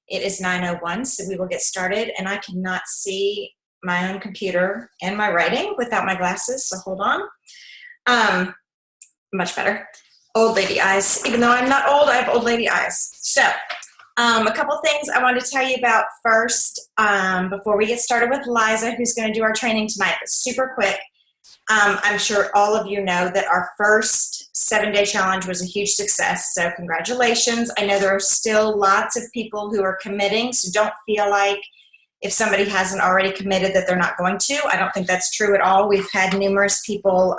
It is 9:01, so we will get started. And I cannot see my own computer and my writing without my glasses, so hold on. Much better. Old lady eyes. Even though I'm not old, I have old lady eyes. So a couple things I wanted to tell you about first before we get started with Liza, who's going to do our training tonight, but super quick. I'm sure all of you know that our first 7-day challenge was a huge success, so congratulations. I know there are still lots of people who are committing, so don't feel like if somebody hasn't already committed that they're not going to. I don't think that's true at all. We've had numerous people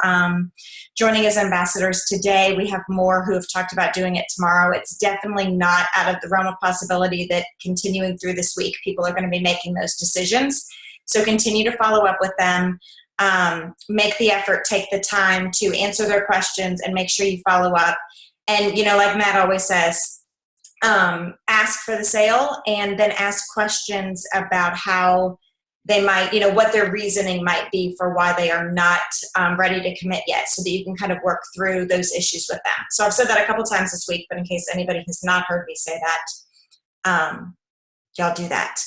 joining as ambassadors today. We have more who have talked about doing it tomorrow. It's definitely not out of the realm of possibility that continuing through this week, people are going to be making those decisions. So continue to follow up with them. Make the effort, take the time to answer their questions and make sure you follow up. And, you know, like Matt always says, ask for the sale and then ask questions about how they might, you know, what their reasoning might be for why they are not ready to commit yet, so that you can kind of work through those issues with them. So I've said that a couple times this week, but in case anybody has not heard me say that, y'all do that.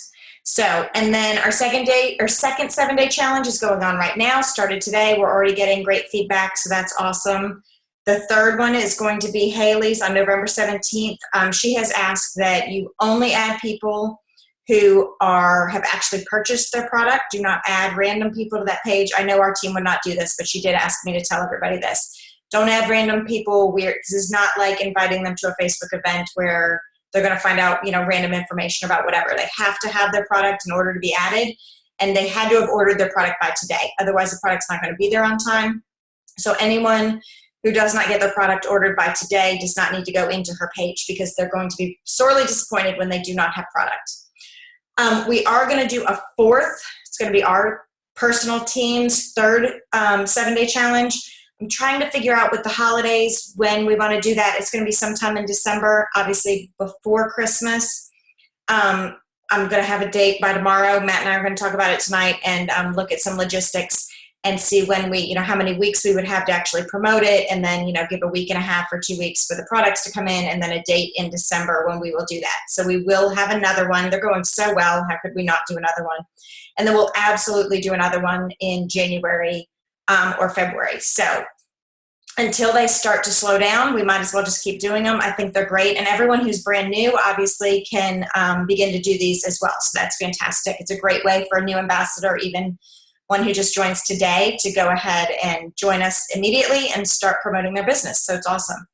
So, and then our second 7-day challenge is going on right now, started today. We're already getting great feedback, so that's awesome. The third one is going to be Haley's on November 17th. She has asked that you only add people who have actually purchased their product. Do not add random people to that page. I know our team would not do this, but she did ask me to tell everybody this. Don't add random people. This is not like inviting them to a Facebook event where they're going to find out, you know, random information about whatever. They have to have their product in order to be added, and they had to have ordered their product by today. Otherwise, the product's not going to be there on time. So anyone who does not get their product ordered by today does not need to go into her page, because they're going to be sorely disappointed when they do not have product. We are going to do a fourth. It's going to be our personal team's third 7-day challenge. I'm trying to figure out with the holidays when we want to do that. It's going to be sometime in December, obviously before Christmas. I'm going to have a date by tomorrow. Matt and I are going to talk about it tonight and look at some logistics and see when we, you know, how many weeks we would have to actually promote it, and then, you know, give a week and a half or 2 weeks for the products to come in, and then a date in December when we will do that. So we will have another one. They're going so well. How could we not do another one? And then we'll absolutely do another one in January or February. So until they start to slow down, we might as well just keep doing them. I think they're great. And everyone who's brand new obviously can begin to do these as well. So that's fantastic. It's a great way for a new ambassador, even one who just joins today, to go ahead and join us immediately and start promoting their business. So it's awesome.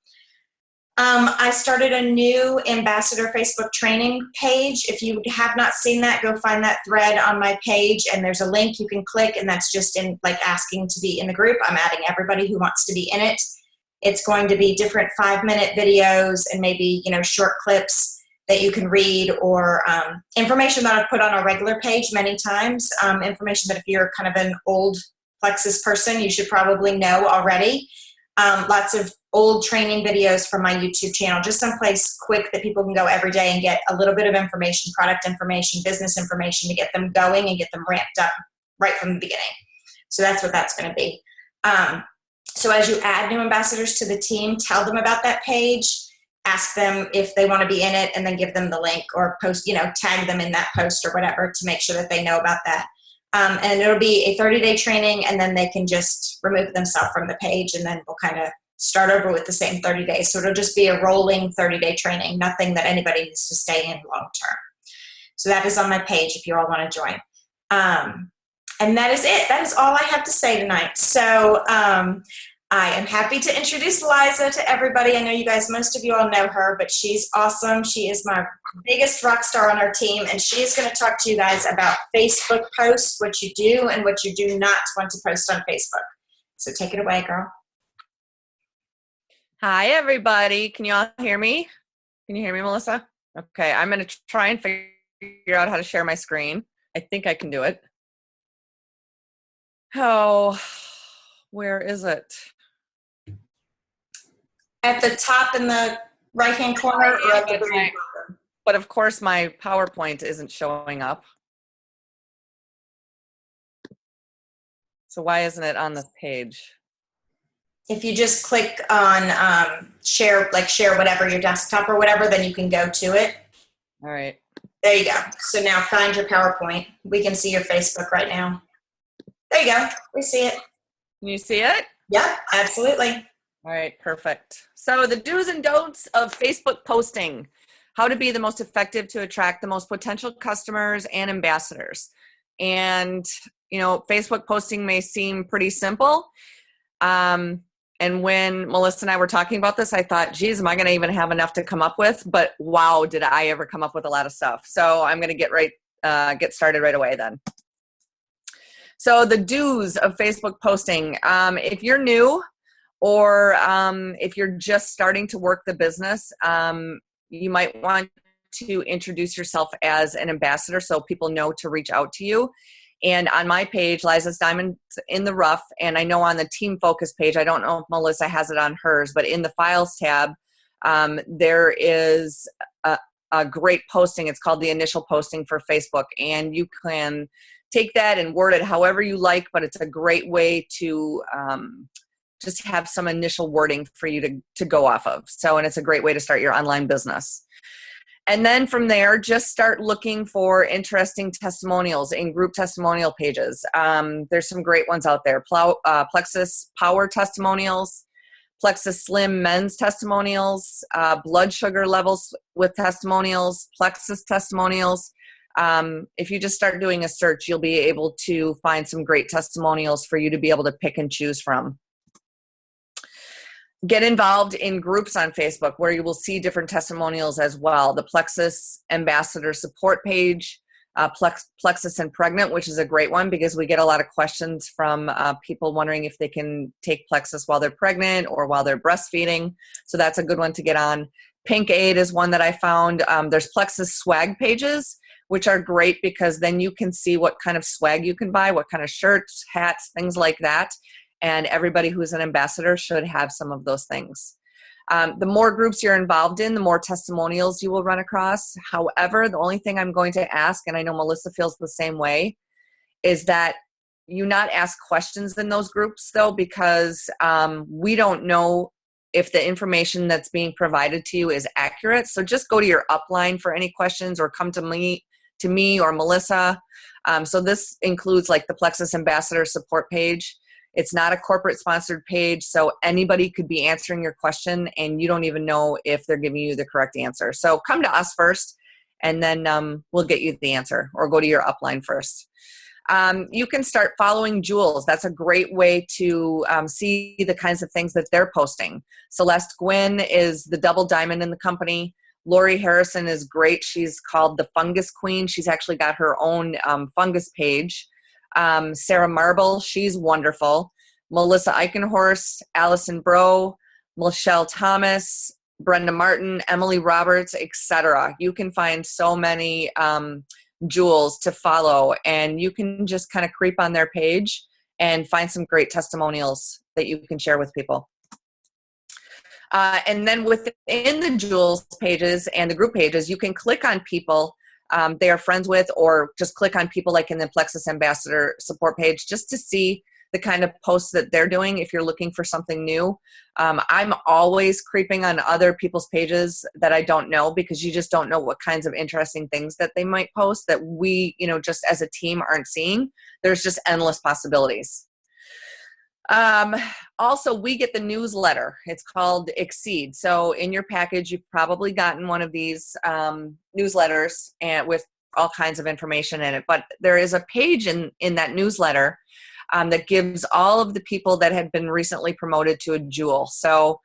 I started a new ambassador Facebook training page. If you have not seen that, go find that thread on my page, and there's a link you can click, and that's just in like asking to be in the group. I'm adding everybody who wants to be in it. It's going to be different 5-minute videos and maybe, you know, short clips that you can read, or information that I've put on our regular page many times, information that if you're kind of an old Plexus person, you should probably know already. Lots of old training videos from my YouTube channel, just someplace quick that people can go every day and get a little bit of information, product information, business information, to get them going and get them ramped up right from the beginning. So that's what that's going to be. So as you add new ambassadors to the team, tell them about that page, ask them if they want to be in it, and then give them the link, or post, you know, tag them in that post or whatever to make sure that they know about that. And it'll be a 30-day training, and then they can just remove themselves from the page, and then we'll kind of start over with the same 30 days. So it'll just be a rolling 30-day training, nothing that anybody needs to stay in long term. So that is on my page if you all want to join. And that is it. That is all I have to say tonight. So I am happy to introduce Liza to everybody. I know you guys, most of you all know her, but she's awesome. She is my biggest rock star on our team, and she is going to talk to you guys about Facebook posts, what you do and what you do not want to post on Facebook. So take it away, girl. Hi, everybody. Can you all hear me? Can you hear me, Melissa? Okay, I'm going to try and figure out how to share my screen. I think I can do it. Oh, where is it? At the top in the right-hand corner, or at the very bottom? But of course, my PowerPoint isn't showing up. So why isn't it on this page? If you just click on share, like share whatever, your desktop or whatever, then you can go to it. All right. There you go. So now find your PowerPoint. We can see your Facebook right now. There you go. We see it. Can you see it? Yep, absolutely. All right, perfect. So the do's and don'ts of Facebook posting, how to be the most effective to attract the most potential customers and ambassadors. And, Facebook posting may seem pretty simple. And when Melissa and I were talking about this, I thought, geez, am I going to even have enough to come up with? But wow, did I ever come up with a lot of stuff. So I'm going to get started right away then. So the do's of Facebook posting, if you're new, or if you're just starting to work the business, you might want to introduce yourself as an ambassador so people know to reach out to you. And on my page, Liza's Diamonds in the Rough, and I know on the Team Focus page, I don't know if Melissa has it on hers, but in the Files tab, there is a great posting. It's called the initial posting for Facebook, and you can take that and word it however you like, but it's a great way to just have some initial wording for you to go off of. And it's a great way to start your online business. And then from there, just start looking for interesting testimonials in group testimonial pages. There's some great ones out there. Plexus Power testimonials, Plexus Slim men's testimonials, blood sugar levels with testimonials, Plexus testimonials. If you just start doing a search, you'll be able to find some great testimonials for you to be able to pick and choose from. Get involved in groups on Facebook where you will see different testimonials as well. The Plexus Ambassador Support page, Plexus and Pregnant, which is a great one because we get a lot of questions from people wondering if they can take Plexus while they're pregnant or while they're breastfeeding. So that's a good one to get on. Pink Aid is one that I found. There's Plexus swag pages, which are great because then you can see what kind of swag you can buy, what kind of shirts, hats, things like that. And everybody who's an ambassador should have some of those things. The more groups you're involved in, the more testimonials you will run across. However, the only thing I'm going to ask, and I know Melissa feels the same way, is that you not ask questions in those groups, though, because we don't know if the information that's being provided to you is accurate. So just go to your upline for any questions or come to me or Melissa. So this includes like the Plexus Ambassador Support page. It's not a corporate sponsored page, so anybody could be answering your question and you don't even know if they're giving you the correct answer. So come to us first and then we'll get you the answer, or go to your upline first. You can start following Jules. That's a great way to see the kinds of things that they're posting. Celeste Gwynn is the double diamond in the company. Lori Harrison is great. She's called the Fungus Queen. She's actually got her own fungus page. Sarah Marble, she's wonderful. Melissa Eichenhorst, Allison Bro, Michelle Thomas, Brenda Martin, Emily Roberts, etc. You can find so many jewels to follow, and you can just kind of creep on their page and find some great testimonials that you can share with people. And then within the jewels pages and the group pages, you can click on people they are friends with, or just click on people like in the Plexus Ambassador Support page just to see the kind of posts that they're doing if you're looking for something new. I'm always creeping on other people's pages that I don't know, because you just don't know what kinds of interesting things that they might post that we, just as a team aren't seeing. There's just endless possibilities. Also, we get the newsletter. It's called Exceed. So in your package, you've probably gotten one of these newsletters and with all kinds of information in it. But there is a page in that newsletter that gives all of the people that have been recently promoted to a jewel. So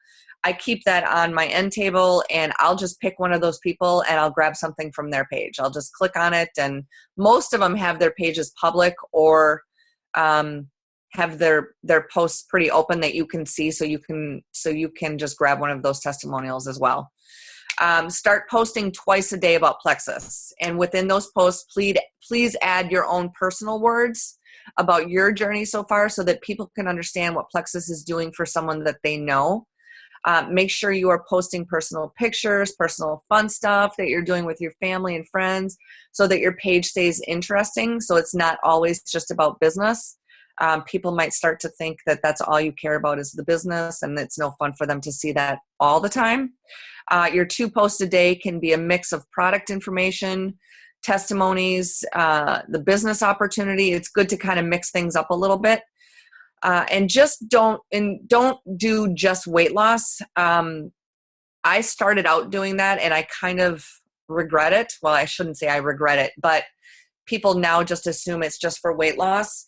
I keep that on my end table, and I'll just pick one of those people and I'll grab something from their page. I'll just click on it, and most of them have their pages public or have their posts pretty open that you can see, so you can just grab one of those testimonials as well. Start posting twice a day about Plexus, and within those posts, please add your own personal words about your journey so far, so that people can understand what Plexus is doing for someone that they know. Make sure you are posting personal pictures, personal fun stuff that you're doing with your family and friends, so that your page stays interesting, so it's not always just about business. people might start to think that that's all you care about is the business, and it's no fun for them to see that all the time. Your 2 posts a day can be a mix of product information, testimonies, the business opportunity. It's good to kind of mix things up a little bit. And don't do just weight loss. I started out doing that and I kind of regret it. Well, I shouldn't say I regret it, but people now just assume it's just for weight loss.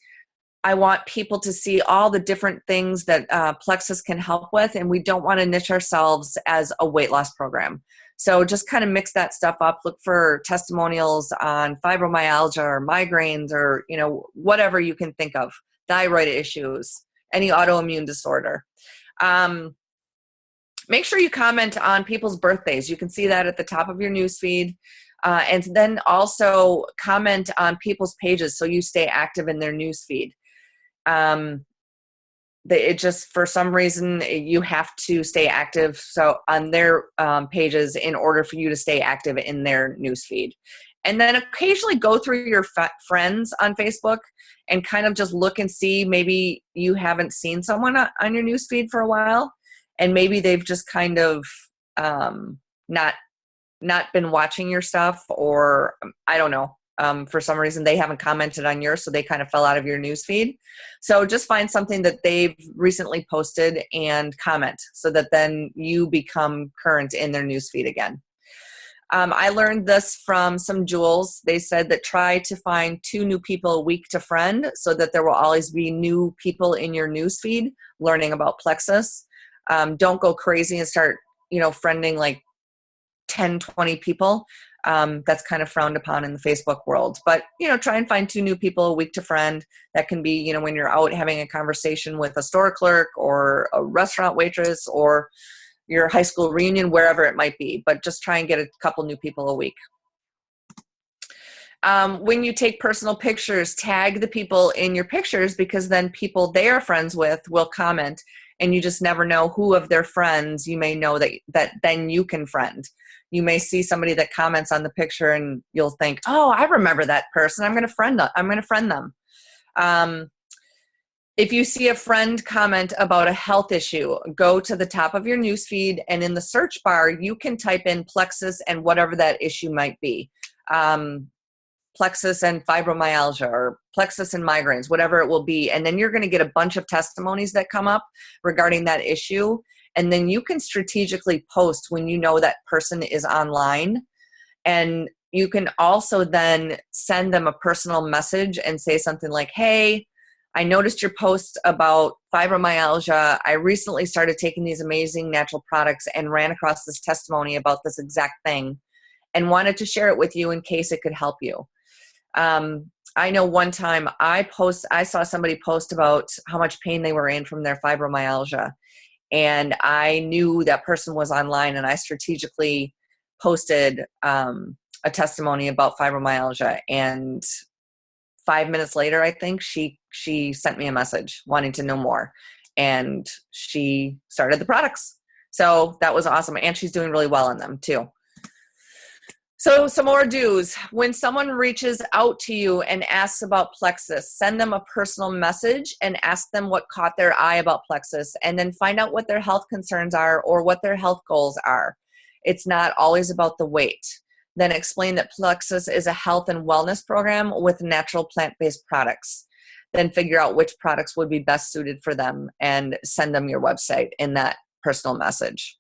I want people to see all the different things that Plexus can help with, and we don't want to niche ourselves as a weight loss program. So just kind of mix that stuff up. Look for testimonials on fibromyalgia or migraines or, whatever you can think of, thyroid issues, any autoimmune disorder. Make sure you comment on people's birthdays. You can see that at the top of your newsfeed. And then also comment on people's pages so you stay active in their newsfeed. It just, for some reason, you have to stay active on their pages in order for you to stay active in their newsfeed. And then occasionally go through your friends on Facebook and kind of just look and see, maybe you haven't seen someone on your newsfeed for a while, and maybe they've just kind of not been watching your stuff, or I don't know. For some reason, they haven't commented on yours, so they kind of fell out of your newsfeed. So just find something that they've recently posted and comment, so that then you become current in their newsfeed again. I learned this from some jewels. They said that try to find 2 new people a week to friend, so that there will always be new people in your newsfeed learning about Plexus. Don't go crazy and start, friending like 10, 20 people. That's kind of frowned upon in the Facebook world. But, try and find 2 new people a week to friend. That can be, when you're out having a conversation with a store clerk or a restaurant waitress or your high school reunion, wherever it might be. But just try and get a couple new people a week. When you take personal pictures, tag the people in your pictures, because then people they are friends with will comment, and you just never know who of their friends you may know that then you can friend. You may see somebody that comments on the picture and you'll think, oh, I remember that person. I'm going to friend them. If you see a friend comment about a health issue, go to the top of your newsfeed, and in the search bar, you can type in Plexus and whatever that issue might be. Plexus and fibromyalgia, or Plexus and migraines, whatever it will be. And then you're going to get a bunch of testimonies that come up regarding that issue. And then you can strategically post when you know that person is online. And you can also then send them a personal message and say something like, hey, I noticed your post about fibromyalgia. I recently started taking these amazing natural products and ran across this testimony about this exact thing and wanted to share it with you in case it could help you. I know one time I saw somebody post about how much pain they were in from their fibromyalgia. And I knew that person was online, and I strategically posted a testimony about fibromyalgia. And 5 minutes later, I think she sent me a message wanting to know more, and she started the products. So that was awesome. And she's doing really well on them too. So some more do's. When someone reaches out to you and asks about Plexus, send them a personal message and ask them what caught their eye about Plexus, and then find out what their health concerns are or what their health goals are. It's not always about the weight. Then explain that Plexus is a health and wellness program with natural plant-based products. Then figure out which products would be best suited for them and send them your website in that personal message.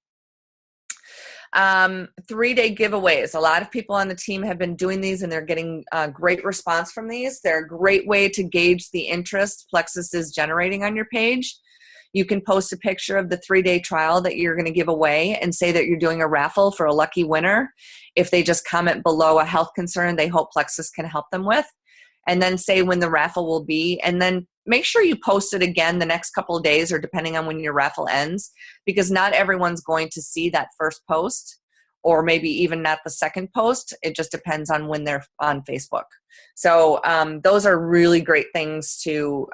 3-day giveaways. A lot of people on the team have been doing these, and they're getting a great response from these. They're a great way to gauge the interest Plexus is generating on your page. You can post a picture of the 3-day trial that you're going to give away and say that you're doing a raffle for a lucky winner. If they just comment below a health concern they hope Plexus can help them with, and then say when the raffle will be, and then make sure you post it again the next couple of days, or depending on when your raffle ends, because not everyone's going to see that first post, or maybe even not the second post. It just depends on when they're on Facebook. So those are really great things to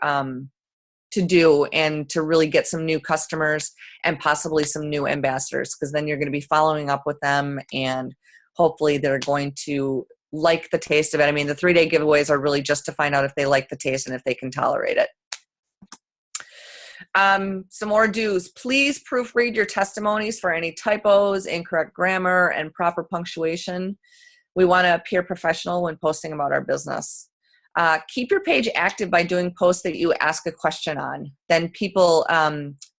do, and to really get some new customers and possibly some new ambassadors, because then you're going to be following up with them, and hopefully they're going to like the taste of it. I mean, the 3-day giveaways are really just to find out if they like the taste and if they can tolerate it. Some more do's. Please proofread your testimonies for any typos, incorrect grammar, and proper punctuation. We want to appear professional when posting about our business. Keep your page active by doing posts that you ask a question on. Then people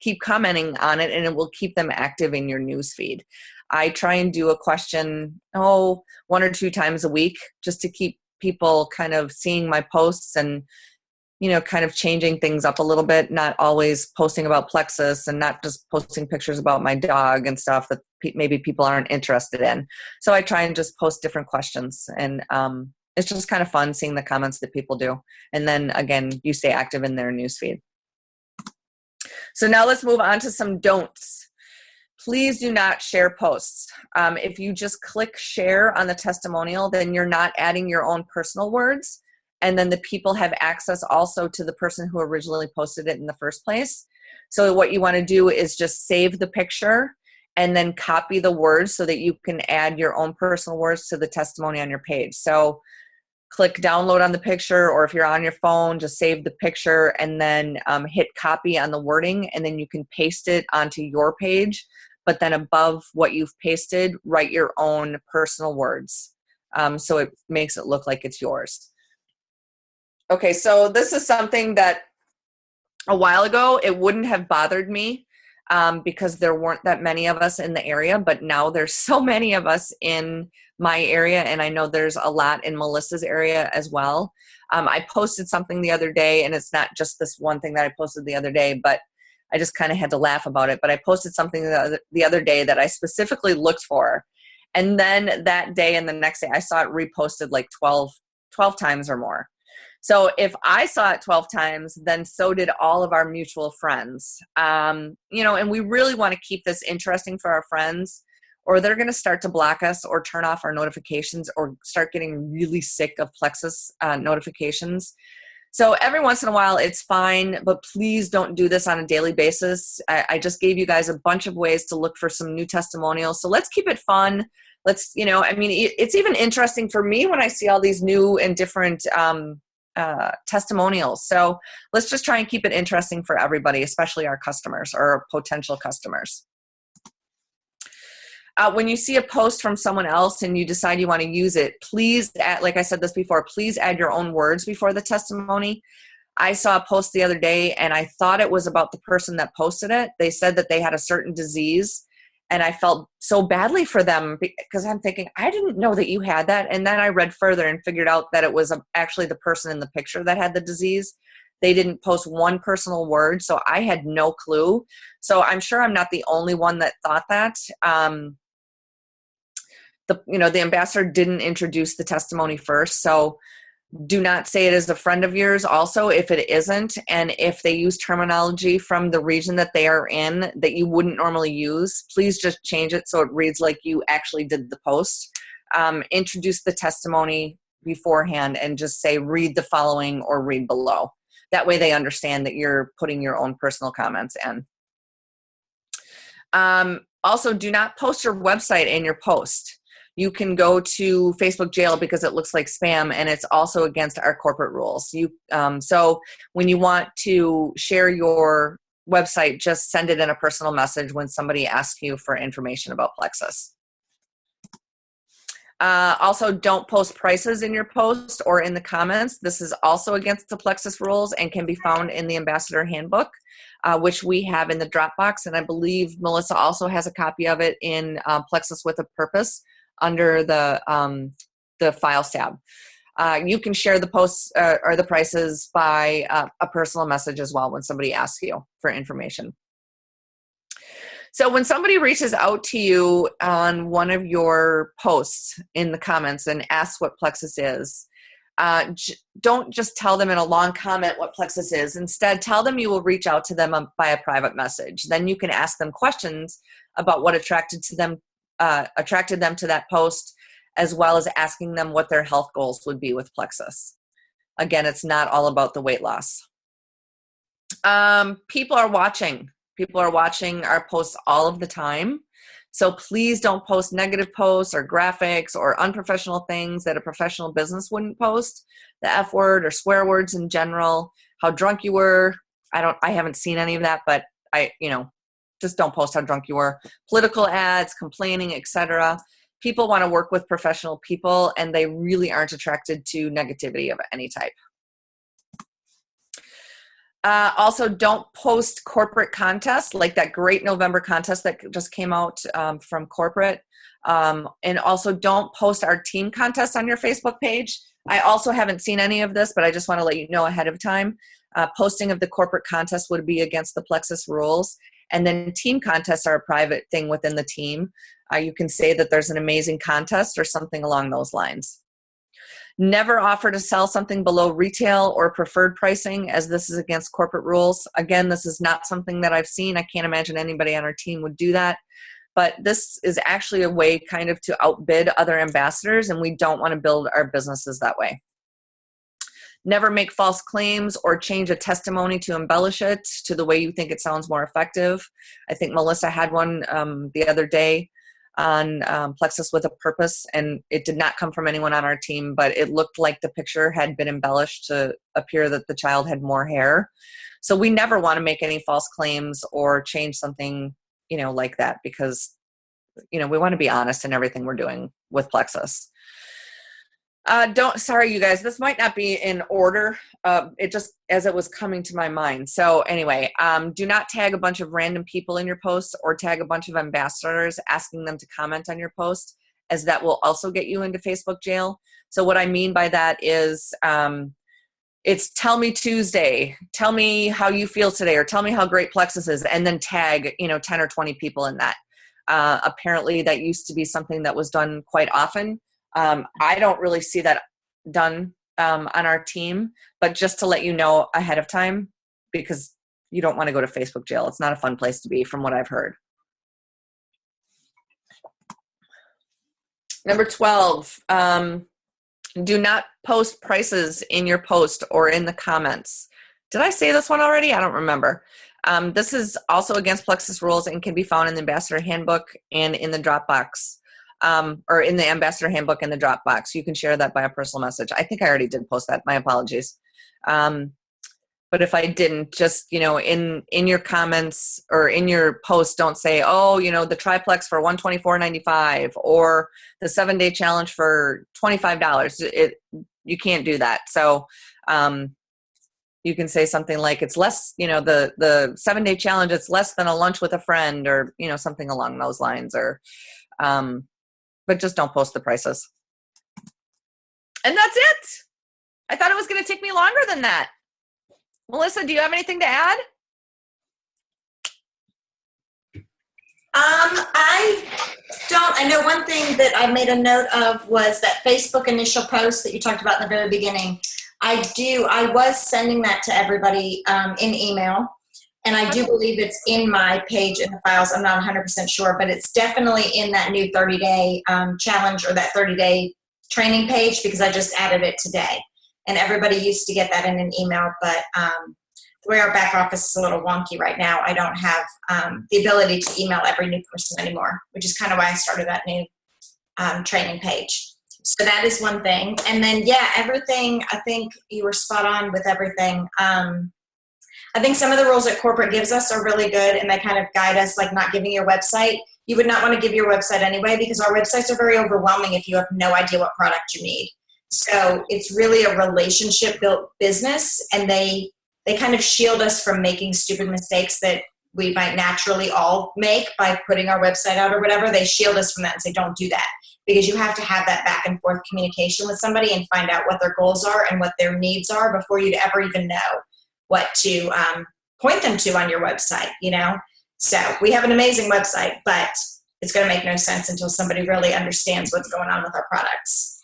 keep commenting on it, and it will keep them active in your newsfeed. I try and do a question, 1 or 2 times a week, just to keep people kind of seeing my posts and, kind of changing things up a little bit, not always posting about Plexus and not just posting pictures about my dog and stuff that maybe people aren't interested in. So I try and just post different questions, and it's just kind of fun seeing the comments that people do. And then again, you stay active in their newsfeed. So now let's move on to some don'ts. Please do not share posts. If you just click share on the testimonial, then you're not adding your own personal words. And then the people have access also to the person who originally posted it in the first place. So what you want to do is just save the picture and then copy the words so that you can add your own personal words to the testimony on your page. So click download on the picture, or if you're on your phone, just save the picture and then hit copy on the wording, and then you can paste it onto your page. But then above what you've pasted, write your own personal words. So it makes it look like it's yours. Okay, so this is something that a while ago, it wouldn't have bothered me because there weren't that many of us in the area, but now there's so many of us in my area, and I know there's a lot in Melissa's area as well. I posted something the other day, and it's not just this one thing that I posted the other day, but I just kind of had to laugh about it. But I posted something the other day that I specifically looked for, and then that day and the next day, I saw it reposted like 12 times or more. So if I saw it 12 times, then so did all of our mutual friends. And we really want to keep this interesting for our friends, or they're going to start to block us or turn off our notifications or start getting really sick of Plexus notifications. So every once in a while, it's fine, but please don't do this on a daily basis. I just gave you guys a bunch of ways to look for some new testimonials. So let's keep it fun. Let's, it's even interesting for me when I see all these new and different testimonials. So let's just try and keep it interesting for everybody, especially our customers or potential customers. When you see a post from someone else and you decide you want to use it, please add, like I said this before, please add your own words before the testimony. I saw a post the other day and I thought it was about the person that posted it. They said that they had a certain disease, and I felt so badly for them because I'm thinking, I didn't know that you had that. And then I read further and figured out that it was actually the person in the picture that had the disease. They didn't post one personal word, so I had no clue. So I'm sure I'm not the only one that thought that. The ambassador didn't introduce the testimony first, so do not say it is a friend of yours also if it isn't, and if they use terminology from the region that they are in that you wouldn't normally use, please just change it so it reads like you actually did the post. Introduce the testimony beforehand and just say read the following or read below. That way they understand that you're putting your own personal comments in. Also, do not post your website in your post. You can go to Facebook jail because it looks like spam, and it's also against our corporate rules. So when you want to share your website, just send it in a personal message when somebody asks you for information about Plexus. Also, don't post prices in your post or in the comments. This is also against the Plexus rules and can be found in the Ambassador Handbook, which we have in the Dropbox, and I believe Melissa also has a copy of it in Plexus with a Purpose under the Files tab. You can share the posts or the prices by a personal message as well when somebody asks you for information. So when somebody reaches out to you on one of your posts in the comments and asks what Plexus is, don't just tell them in a long comment what Plexus is. Instead, tell them you will reach out to them by a private message. Then you can ask them questions about what attracted them to that post, as well as asking them what their health goals would be with Plexus. Again, it's not all about the weight loss. People are watching. People are watching our posts all of the time. So please don't post negative posts or graphics or unprofessional things that a professional business wouldn't post. The F word or swear words in general, how drunk you were, I haven't seen any of that, but just don't post how drunk you were. Political ads, complaining, etc. People want to work with professional people, and they really aren't attracted to negativity of any type. Also, don't post corporate contests, like that great November contest that just came out from corporate. And also don't post our team contest on your Facebook page. I also haven't seen any of this, but I just want to let you know ahead of time. Posting of the corporate contest would be against the Plexus rules. And then team contests are a private thing within the team. You can say that there's an amazing contest or something along those lines. Never offer to sell something below retail or preferred pricing, as this is against corporate rules. Again, this is not something that I've seen. I can't imagine anybody on our team would do that. But this is actually a way kind of to outbid other ambassadors, and we don't want to build our businesses that way. Never make false claims or change a testimony to embellish it to the way you think it sounds more effective. I think Melissa had one the other day on Plexus with a Purpose, and it did not come from anyone on our team, but it looked like the picture had been embellished to appear that the child had more hair. So we never want to make any false claims or change something, like that, because, we want to be honest in everything we're doing with Plexus. Sorry, you guys, this might not be in order. It just, as it was coming to my mind. So anyway, do not tag a bunch of random people in your post or tag a bunch of ambassadors asking them to comment on your post, as that will also get you into Facebook jail. So what I mean by that is, it's tell me Tuesday, tell me how you feel today, or tell me how great Plexus is, and then tag, 10 or 20 people in that. Apparently that used to be something that was done quite often. I don't really see that done on our team, but just to let you know ahead of time, because you don't want to go to Facebook jail. It's not a fun place to be, from what I've heard. Number 12, do not post prices in your post or in the comments. Did I say this one already? I don't remember. This is also against Plexus rules and can be found in the Ambassador Handbook and in the Dropbox. Or in the Ambassador Handbook in the Dropbox. You can share that by a personal message. I think I already did post that. My apologies. But if I didn't, just, in your comments or in your post, don't say, oh, the triplex for $124.95 or the 7-day challenge for $25. You can't do that. So you can say something like, it's less, the 7-day challenge, it's less than a lunch with a friend, or, something along those lines, or, but just don't post the prices. And that's it. I thought it was going to take me longer than that. Melissa, do you have anything to add? I don't. I know one thing that I made a note of was that Facebook initial post that you talked about in the very beginning. I was sending that to everybody in email. And I do believe it's in my page in the files. I'm not 100% sure, but it's definitely in that new 30-day challenge, or that 30-day training page, because I just added it today. And everybody used to get that in an email, but the way our back office is a little wonky right now, I don't have the ability to email every new person anymore, which is kind of why I started that new training page. So that is one thing. And then, yeah, everything, I think you were spot on with everything. I think some of the rules that corporate gives us are really good, and they kind of guide us, like not giving your website. You would not want to give your website anyway, because our websites are very overwhelming if you have no idea what product you need. So it's really a relationship built business, and they kind of shield us from making stupid mistakes that we might naturally all make by putting our website out or whatever. They shield us from that and say, don't do that, because you have to have that back and forth communication with somebody and find out what their goals are and what their needs are before you'd ever even know what to point them to on your website, So we have an amazing website, but it's going to make no sense until somebody really understands what's going on with our products.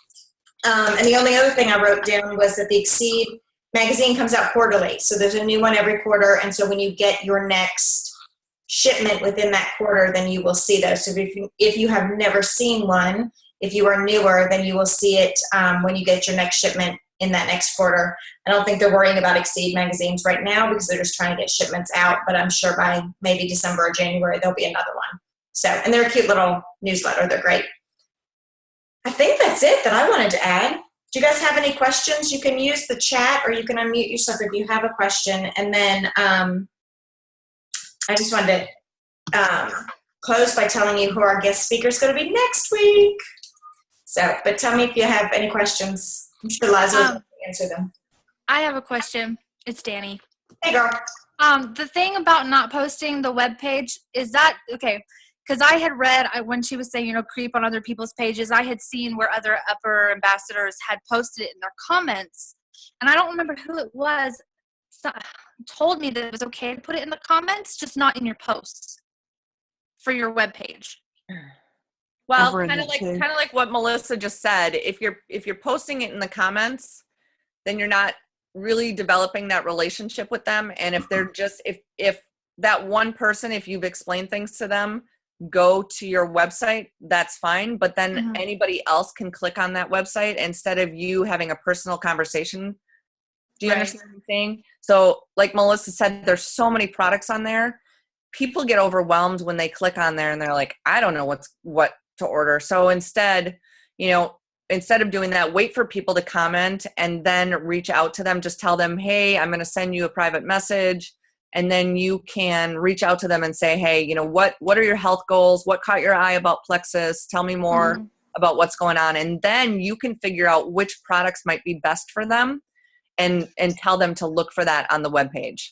And the only other thing I wrote down was that the Exceed magazine comes out quarterly. So there's a new one every quarter. And so when you get your next shipment within that quarter, then you will see those. So if you have never seen one, if you are newer, then you will see it when you get your next shipment in that next quarter. I don't think they're worrying about Exceed magazines right now, because they're just trying to get shipments out, but I'm sure by maybe December or January, there'll be another one. So, and they're a cute little newsletter. They're great. I think that's it that I wanted to add. Do you guys have any questions? You can use the chat or you can unmute yourself if you have a question. And then I just wanted to close by telling you who our guest speaker is going to be next week. So, but tell me if you have any questions. I'm sure Liza will answer them. I have a question. It's Danny. Hey, girl. The thing about not posting the web page, is that, okay, because I had read, when she was saying, creep on other people's pages, I had seen where other upper ambassadors had posted it in their comments, and I don't remember who it was, told me that it was okay to put it in the comments, just not in your posts for your web page. Well, kind of like what Melissa just said. If you're posting it in the comments, then you're not really developing that relationship with them. And if they're just if that one person, if you've explained things to them, go to your website, that's fine. But then anybody else can click on that website instead of you having a personal conversation. Do you understand what I'm saying? So like Melissa said, there's so many products on there. People get overwhelmed when they click on there and they're like, I don't know what to order. So instead of doing that, wait for people to comment and then reach out to them. Just tell them, hey, I'm going to send you a private message. And then you can reach out to them and say, hey, what are your health goals? What caught your eye about Plexus? Tell me more about what's going on. And then you can figure out which products might be best for them and tell them to look for that on the webpage.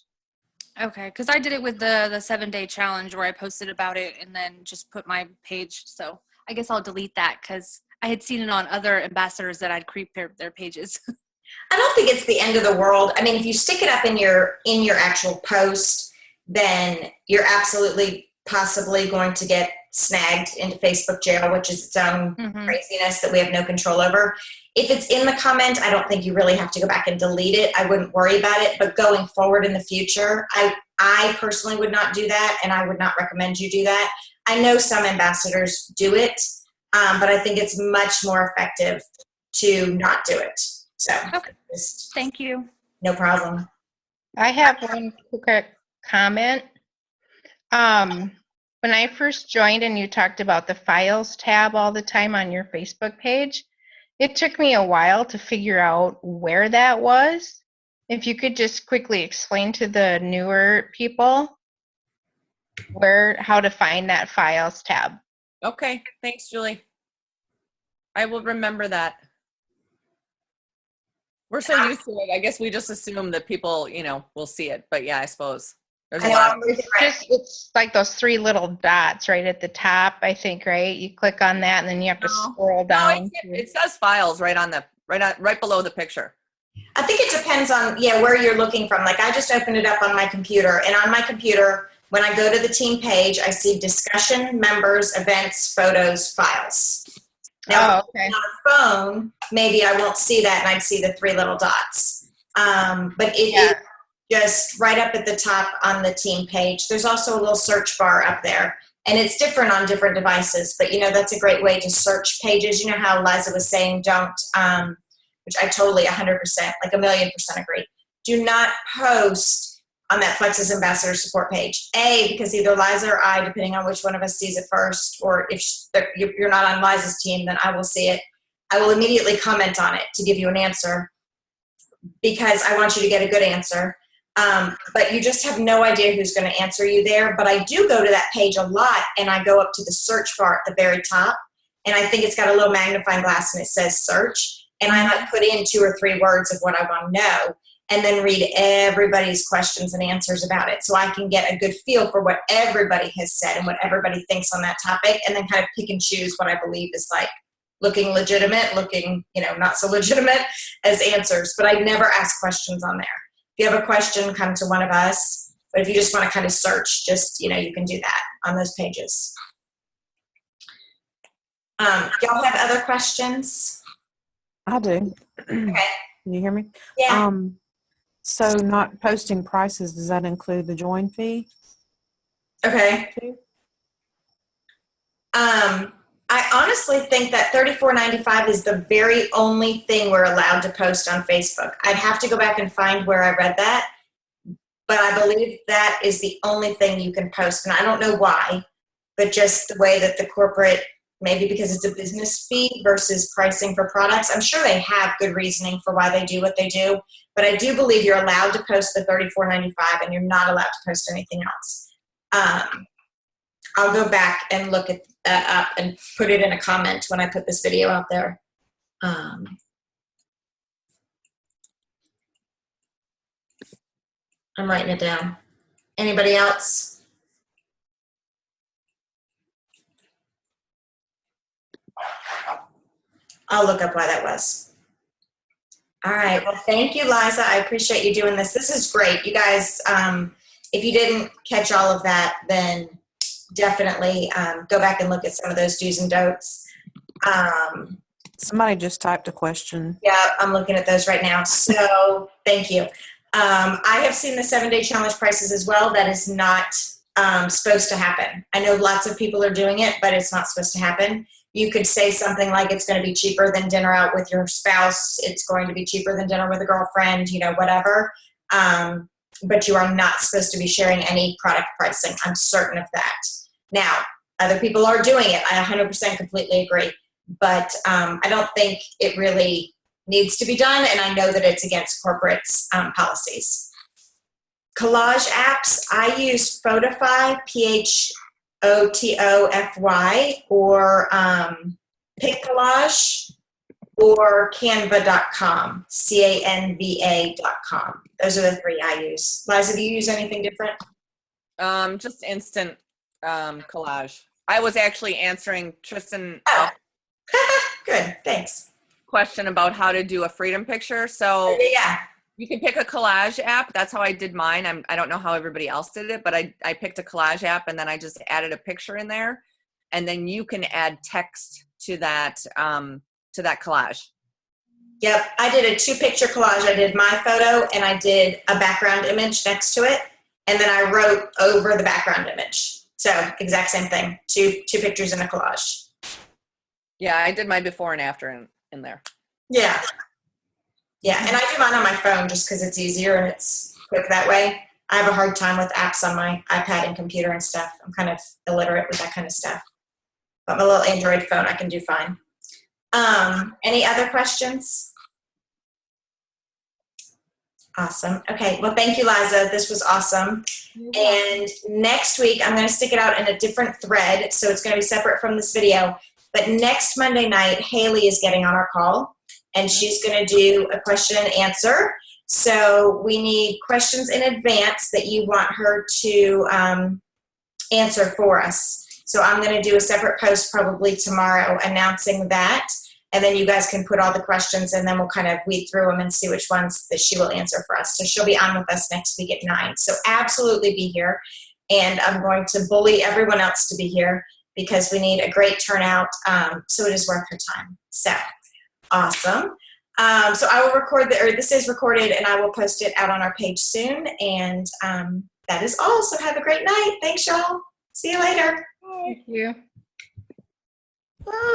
Okay, because I did it with the 7-day challenge where I posted about it and then just put my page. So I guess I'll delete that because I had seen it on other ambassadors that I'd creep their pages. I don't think it's the end of the world. I mean, if you stick it up in your actual post, then you're absolutely possibly going to get snagged into Facebook jail, which is its own craziness that we have no control over. If it's in the comment, I don't think you really have to go back and delete it. I wouldn't worry about it. But going forward in the future, I personally would not do that, and I would not recommend you do that. I know some ambassadors do it, but I think it's much more effective to not do it. So, okay. Thank you. No problem. I have one quick comment. When I first joined and you talked about the files tab all the time on your Facebook page, it took me a while to figure out where that was. If you could just quickly explain to the newer people how to find that files tab. Okay, thanks, Julie. I will remember that. We're so used to it. I guess we just assume that people, will see it. But yeah, I suppose there's a lot. It's like those 3 little dots right at the top, I think, right? You click on that and then you have to scroll down. No, it says files right below the picture. I think it depends on, where you're looking from. Like I just opened it up on my computer, and on my computer, when I go to the team page, I see discussion, members, events, photos, files. Now, on a phone, maybe I won't see that and I'd see the 3 little dots. But it is just right up at the top on the team page. There's also a little search bar up there, and it's different on different devices. But, that's a great way to search pages. You know how Liza was saying don't, which I totally 100%, like 1,000,000% agree. Do not post on that Plexus Ambassador Support page. Because either Liza or I, depending on which one of us sees it first, or if you're not on Liza's team, then I will see it. I will immediately comment on it to give you an answer because I want you to get a good answer. But you just have no idea who's going to answer you there. But I do go to that page a lot, and I go up to the search bar at the very top, and I think it's got a little magnifying glass and it says search. And I might put in 2 or 3 words of what I want to know, and then read everybody's questions and answers about it. So I can get a good feel for what everybody has said and what everybody thinks on that topic, and then kind of pick and choose what I believe is like looking legitimate, looking, not so legitimate as answers. But I never ask questions on there. If you have a question, come to one of us. But if you just want to kind of search, just, you can do that on those pages. Y'all have other questions? I do. Okay. Can you hear me? Yeah. So not posting prices, does that include the join fee? Okay. I honestly think that $34.95 is the very only thing we're allowed to post on Facebook. I'd have to go back and find where I read that, but I believe that is the only thing you can post. And I don't know why, but just the way that the corporate maybe because it's a business fee versus pricing for products. I'm sure they have good reasoning for why they do what they do, but I do believe you're allowed to post the $34.95 and you're not allowed to post anything else. I'll go back and look at that up and put it in a comment when I put this video out there. I'm writing it down. Anybody else? I'll look up why that was. All right. Well, thank you, Liza. I appreciate you doing this. This is great. You guys, if you didn't catch all of that, then definitely go back and look at some of those do's and don'ts. Somebody just typed a question. Yeah, I'm looking at those right now. So thank you. I have seen the 7-day challenge prices as well. That is not supposed to happen. I know lots of people are doing it, but it's not supposed to happen. You could say something like it's going to be cheaper than dinner out with your spouse. It's going to be cheaper than dinner with a girlfriend, you know, whatever. But you are not supposed to be sharing any product pricing. I'm certain of that. Now, other people are doing it. I 100% completely agree. But I don't think it really needs to be done, and I know that it's against corporate's policies. Collage apps, I use Photify, P-H-O-T-O-F-Y, or PicCollage, or Canva.com, C-A-N-V-A.com. Those are the three I use. Liza, do you use anything different? Just instant collage. I was actually answering Tristan Oh. Good, thanks. question about how to do a freedom picture. So Yeah. you can pick a collage app. That's how I did mine. I don't know how everybody else did it, but I picked a collage app and then I just added a picture in there. And then you can add text to that collage. Yep, I did a 2-picture collage. I did my photo and I did a background image next to it. And then I wrote over the background image. So exact same thing, two pictures in a collage. Yeah, I did my before and after in there. Yeah. Yeah, and I do mine on my phone just because it's easier and it's quick that way. I have a hard time with apps on my iPad and computer and stuff. I'm kind of illiterate with that kind of stuff. But my little Android phone, I can do fine. Any other questions? Awesome. Okay, well, thank you, Liza. This was awesome. And next week, I'm going to stick it out in a different thread, so it's going to be separate from this video. But next Monday night, Haley is getting on our call, and she's going to do a question and answer. So we need questions in advance that you want her to answer for us. So I'm going to do a separate post probably tomorrow announcing that. And then you guys can put all the questions and then we'll kind of weed through them and see which ones that she will answer for us. So she'll be on with us next week at 9. So absolutely be here. And I'm going to bully everyone else to be here because we need a great turnout. So it is worth her time. So awesome. So I will record this is recorded and I will post it out on our page soon. And that is all. So have a great night. Thanks, y'all. See you later. Thank you. Bye.